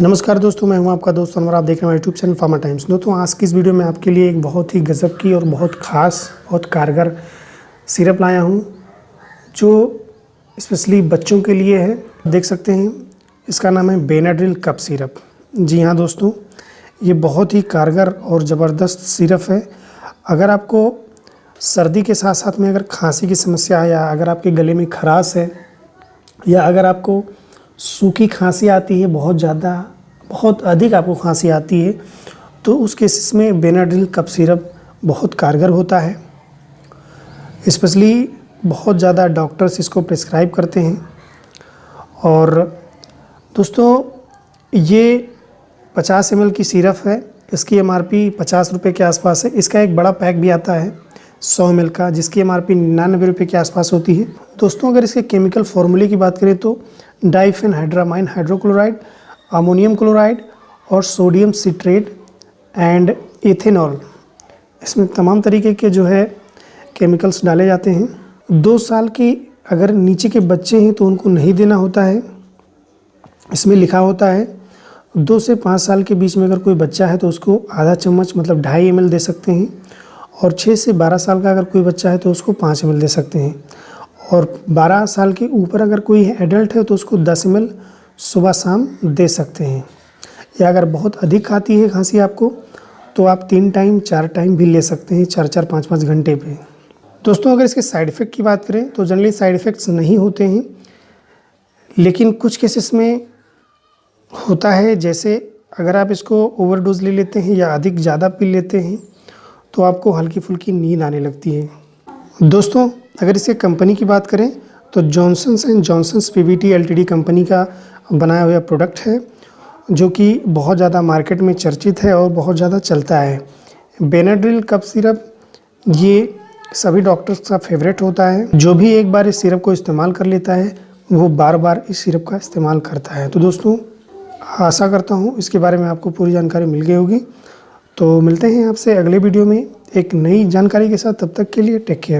नमस्कार दोस्तों, मैं हूं आपका दोस्त अनवर। आप देख रहे हैं हमारे यूट्यूब चैनल फार्मा टाइम्स। दोस्तों, आज की इस वीडियो में आपके लिए एक बहुत ही गजब की और बहुत ख़ास, बहुत कारगर सिरप लाया हूं जो स्पेशली बच्चों के लिए है। देख सकते हैं, इसका नाम है बेनाड्रिल कफ सिरप। जी हाँ दोस्तों, ये बहुत ही कारगर और ज़बरदस्त सिरप है। अगर आपको सर्दी के साथ साथ में अगर खांसी की समस्या है, या अगर आपके गले में खराश है, या अगर आपको सूखी खांसी आती है, बहुत अधिक आपको खांसी आती है, तो उस केसेस में बेनाड्रिल कफ सिरप बहुत कारगर होता है। स्पेशली बहुत ज़्यादा डॉक्टर्स इसको प्रिस्क्राइब करते हैं। और दोस्तों, ये 50 ml की सिरप है। इसकी MRP 50 रुपये के आसपास है। इसका एक बड़ा पैक भी आता है 100 ml का, जिसकी MRP 99 रुपये के आसपास होती है। दोस्तों, अगर इसके केमिकल फॉर्मूले की बात करें तो डाइफेनहाइड्रामाइन हाइड्रोक्लोराइड, अमोनियम क्लोराइड और सोडियम सिट्रेट एंड एथेनॉल, इसमें तमाम तरीके के जो है केमिकल्स डाले जाते हैं। 2 साल के अगर नीचे के बच्चे हैं तो उनको नहीं देना होता है। इसमें लिखा होता है 2 से 5 साल के बीच में अगर कोई बच्चा है तो उसको आधा चम्मच मतलब 2.5 ml दे सकते हैं, और 6 से 12 साल का अगर कोई बच्चा है तो उसको 5 ml दे सकते हैं, और 12 साल के ऊपर अगर कोई एडल्ट है तो उसको 10 ml सुबह शाम दे सकते हैं। या अगर बहुत अधिक आती है खांसी आपको, तो आप 3 टाइम 4 टाइम भी ले सकते हैं, 4-4 5-5 घंटे पे। दोस्तों, अगर इसके साइड इफ़ेक्ट की बात करें तो जनरली साइड इफ़ेक्ट्स नहीं होते हैं, लेकिन कुछ केसेस में होता है। जैसे अगर आप इसको ओवरडोज ले लेते हैं या अधिक ज़्यादा पी लेते हैं तो आपको हल्की फुल्की नींद आने लगती है। दोस्तों, अगर इसके कंपनी की बात करें तो Johnsons and Johnsons PVT LTD company का बनाया हुआ प्रोडक्ट है, जो कि बहुत ज़्यादा मार्केट में चर्चित है और बहुत ज़्यादा चलता है। बेनाड्रिल कफ सिरप ये सभी डॉक्टर्स का फेवरेट होता है। जो भी एक बार इस सिरप को इस्तेमाल कर लेता है वो बार बार इस सिरप का इस्तेमाल करता है। तो दोस्तों, आशा करता हूँ इसके बारे में आपको पूरी जानकारी मिल गई होगी। तो मिलते हैं आपसे अगले वीडियो में एक नई जानकारी के साथ। तब तक के लिए टेक केयर।